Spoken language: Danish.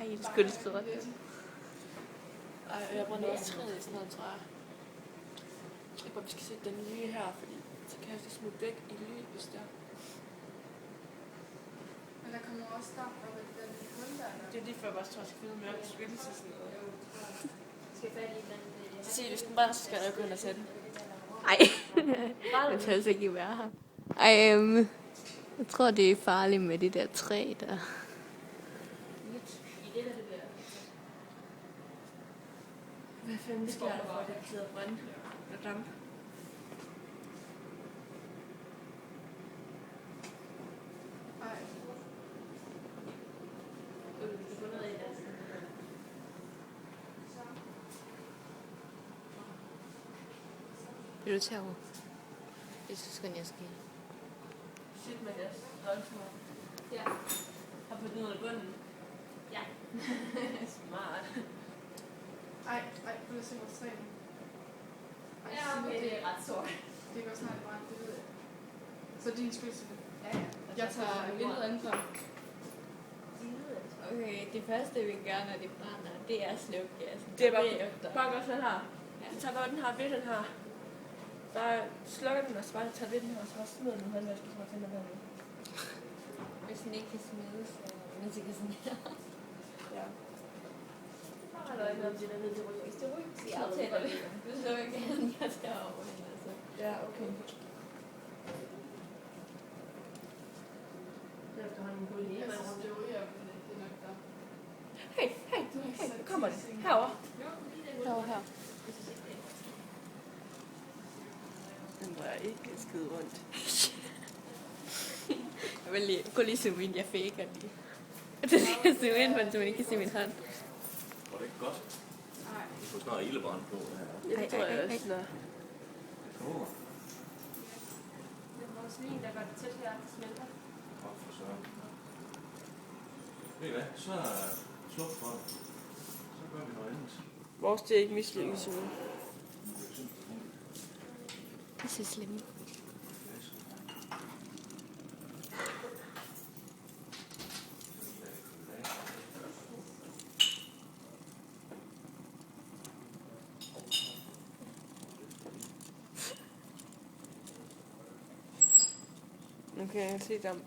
helt skyldstort. Ej, jeg brænder også træet i sådan noget, tror jeg. Jeg tror, vi skal sætte den nye her, fordi så kan jeg så smutte væk i ly, hvis der. Men der kommer også stop op af det der lille hul der. Det er lige før, jeg bare tror, jeg skal finde mere beskyttelse sådan noget. Skal fat i den. Så siger, hvis den brænder, så skal jeg gå ind og sætte den. Ej, jeg tør altså ikke være her. Ej, jeg tror, det er farligt med det der træ der. Hvad fanden sker der for, at det sidder og brænde og dampe? Ej, Vil du tage over? Jeg synes godt, jeg skal. Shit, Mathias. Drømsmart. Ja. Har fået den ud af bunden. Ja. Smart. ej, vil du se vores træ? Ej, Ja, okay, det er ret sort. Det går snart brændt, det ved jeg. Så din skyld. Ja, ja. Jeg tager vinduet andenfor. Okay, det første vi gør, når det brænder, det er at slukke gassen. Det er bare, efter. bare gør sådan her. Så tager bare den her ved den her. Bare slukker den, og så bare tager ved den her, og så bare smider den håndvasken, så bare tænder vandet. Hvis den ikke kan smides, så men så kan sådan her. Ja. Der er ikke noget om det, der ved, det ryger. Hvis det ryger, så Jeg aftaler det. Du slukker gassen, jeg skal over den, altså. Ja, okay. Det er efterhånden en god idé. Jeg synes, det ryger, men det er nok der. Hey, nu kommer det. Herovre. Herovre her. Den rører ikke skide rundt. Jeg vil lige, gå lige zoome ind, jeg faker lige. Det skal jeg zoome ind, så man ikke kan se min hånd. Var det ikke godt? Nej. Du får snart ildebrand på det her. Ja, det tror jeg også. Nå. Åh, Det er vores vin, der gør det tæt her, det smelter. tak for søren. Ved I hvad? Så sluk for det. Så gør vi noget andet. Vores det er ikke mislykket zone. Det er så slemt. Nu kan jeg se dem.